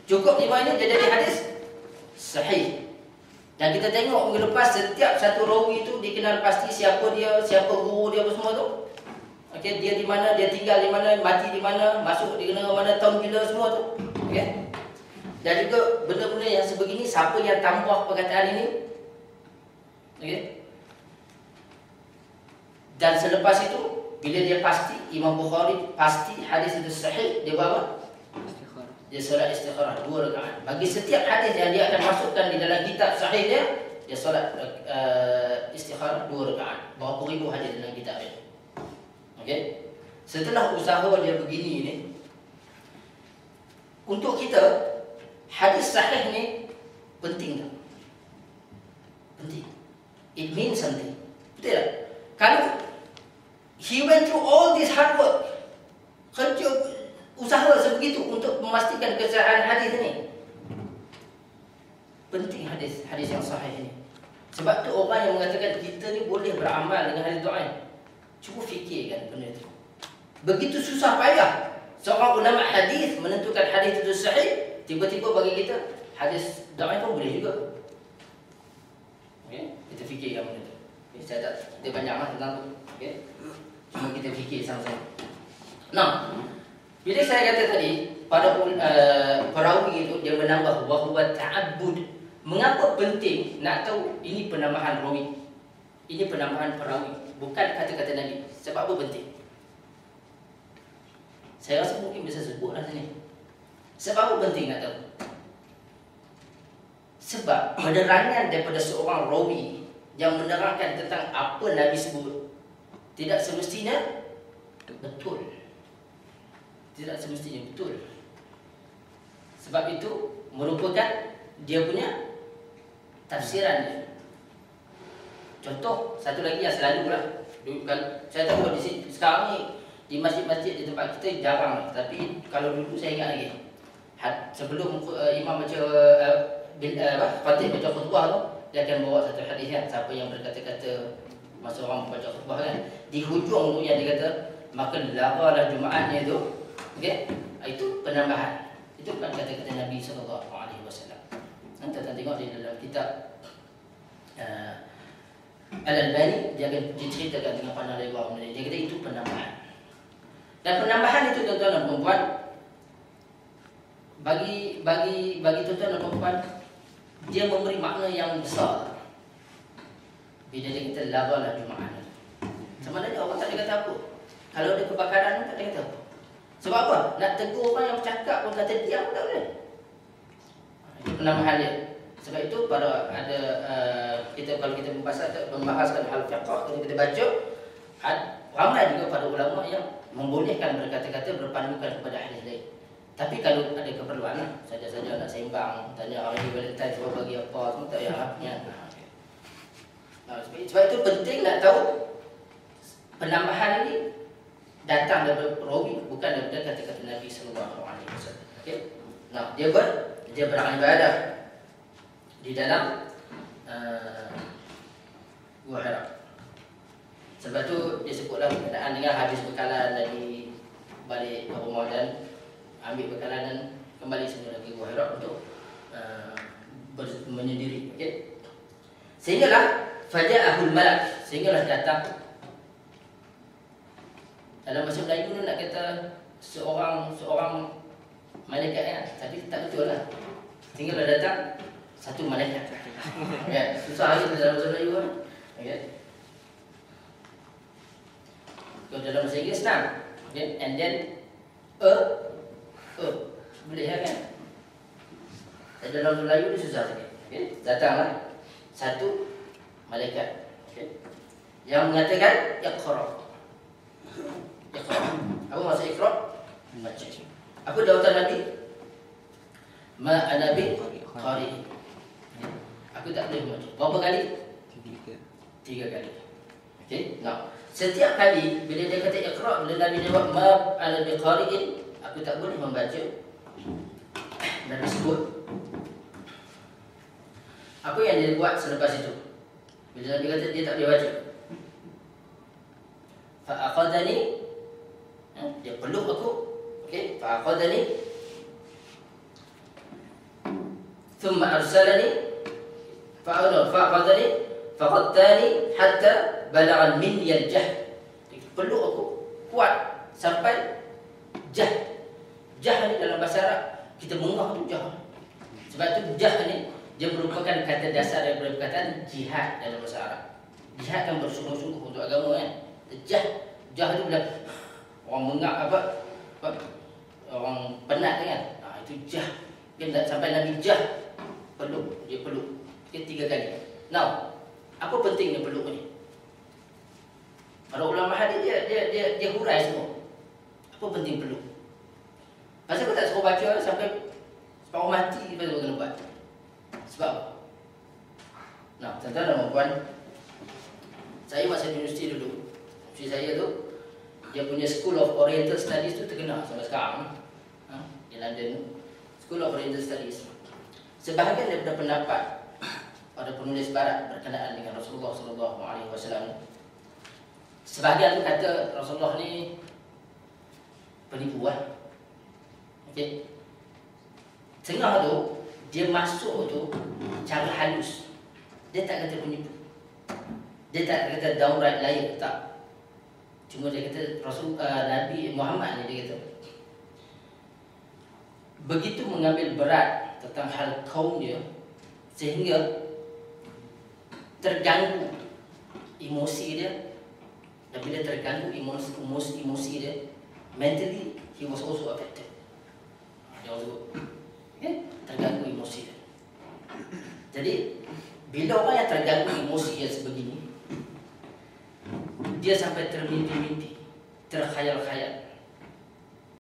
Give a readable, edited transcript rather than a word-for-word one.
Cukup 5 ini dia jadi hadis sahih. Dan kita tengok minggu lepas setiap satu rawi itu dikenal pasti siapa dia, siapa guru dia, apa semua tu. Okey, dia di mana, dia tinggal di mana, mati di mana, masuk di negara mana, tahun bila, semua tu. Okey. Dan juga benda-benda yang sebegini, siapa yang tambah perkataan ini. Okey. Dan selepas itu, bila dia pasti Imam Bukhari pasti hadis itu sahih, dia buat apa? Dia solat istikharah 2 rakaat. Bagi setiap hadis yang dia akan masukkan di dalam kitab sahih dia solat istikharah 2 rakaat. Berapa ribu hadis dalam kitab dia. Okey. Setelah usaha dia begini ni, untuk kita hadis sahih ni penting tak? Penting. It means something. Betul tak? Kalau he went through all this hard work, kerja usaha sebegitu untuk memastikan kesalahan hadis ini. Penting hadis yang sahih ini. Sebab tu orang yang mengatakan kita ni boleh beramal dengan hadis dhaif. Cuba fikirkan benda itu. Begitu susah payah seorang ulama hadis menentukan hadis itu sahih, tiba-tiba bagi kita hadis dhaif pun boleh juga. Okey, kita fikirkan benda itu. Okay, saya tak kita banyak tentang tu. Okey. Cuma kita fikir sama-sama. Nah, bila saya kata tadi pada perawi itu dia menambah wahwa ta'abbud. Mengapa penting nak tahu ini penambahan rawi? Ini penambahan perawi, bukan kata-kata Nabi. Sebab apa penting? Saya rasa mungkin bisa sebutlah sini. Sebab apa penting nak tahu? Sebab penerangan daripada seorang rawi yang menerangkan tentang apa Nabi sebut tidak semestinya betul. Tidak semestinya betul. Sebab itu merupakan dia punya tafsiran dia. Contoh satu lagi yang selalu lah, saya tahu di sini sekarang ni di masjid-masjid di tempat kita jarang, tapi kalau dulu saya ingat lagi sebelum imam baca Fatih baca khutbah tu, dia akan bawa satu hadis kan, siapa yang berkata-kata masa orang baca khutbah kan, di hujung tu yang dia kata maka lagalah Jumaatnya tu. Okey, itu penambahan. Itu bukan kata-kata Nabi sallallahu alaihi wasallam. Nanti kita tengok di dalam kitab Al-Albani, dia akan diceritakan dengan pandang lebar. Dia kata itu penambahan. Dan penambahan itu tuan-tuan dan puan-puan, bagi tuan-tuan dan puan-puan, dia memberi makna yang besar. Bila dia kata lagalah Jumaat. Sebenarnya orang tak ada kata apa. Kalau ada kebakaran tak ada kata apa. Sebab apa? Nak tegur orang yang bercakap pun kata diam tak boleh. Itu penambahan dia. Sebab itu pada ada kita kalau kita membahaskan hal fiqh, kalau kita baca ramai juga pada ulama yang membolehkan berkata-kata berpandukan kepada hadis lain. Tapi kalau ada keperluan saja-saja nak sembang, tanya hari Valentine cuba bagi apa, semua tak payah. Sebab itu penting nak tahu penambahan ini datang daripada perawi, bukan daripada kata-kata Nabi sallallahu alaihi wasallam. Okey. Nah, dia beramal ibadah di dalam Gua Hira. Sebab tu dia sebutlah berkenaan dengan habis bekalan dari balik ke rumah dan ambil bekalan dan kembali semula ke Gua Hira untuk menyendiri. Okey. Sehinggalah faja'ahul malak, sehinggalah datang. Dalam bahasa Melayu ni nak kata seorang malaikat kan, tapi tak betul lah. Tinggallah datang satu malaikat. Ya, susah lagi dalam bahasa Melayu kan. Okay. Kalau dalam bahasa Inggeris senang. Okay. And then boleh kan? Dan dalam Melayu ni susah sikit. Okay. Datanglah satu malaikat. Okay. Yang mengatakan iqra. Apa maksud iqra? Baca. Apa jawapan Nabi? Ma ana bi qari. Aku tak boleh baca. Berapa kali? 3 kali. Okey. Nah, setiap kali bila dia kata iqra, bila Nabi jawab ma ana bi qari'in, aku tak boleh membaca. Nabi sebut apa yang dia buat selepas itu. Bila Nabi kata dia tak boleh baca, fa aqadani, dia peluk aku. Okey, fa aqadani thumma arsalani fa'aqadani faqattani hatta balagha minni al-jahd. Peluk aku kuat sampai jah. Jah ni dalam bahasa Arab kita mengah tu jah. Sebab tu jah ni dia merupakan kata dasar daripada perkataan jihad dalam bahasa Arab. Jihad kan bersungguh-sungguh untuk agama kan. Jah tu bila orang mengak apa orang penat kan. Itu jah. Dia tak sampai Nabi jah peluk, dia peluk. Dia 3 kali. Now, apa pentingnya peluk ni? Para ulama hadis dia hurai semua. Apa penting peluk? Pasal aku tak suruh baca sampai separuh mati lepas tu kena buat. Sebab apa? Nah, tuan-tuan dan puan, saya masa di universiti dulu, universiti saya tu dia punya School of Oriental Studies tu terkenal sampai sekarang. Di London, School of Oriental Studies. Sebahagian daripada pendapat pada penulis barat berkenaan dengan Rasulullah SAW. Sebahagian tu kata Rasulullah ni penipu lah. Okey. Tengah tu dia masuk tu cara halus. Dia tak kata penipu. Dia tak kata downright liar, tak. Cuma dia kata Nabi Muhammad ni dia kata begitu mengambil berat tentang hal kaum dia sehingga terganggu emosi dia. Dan bila terganggu emosi dia, mentally he was also affected. Dia also terganggu emosi dia. Jadi bila orang yang terganggu emosi yang sebegini, dia sampai termimpi-mimpi, terkhayal-khayal.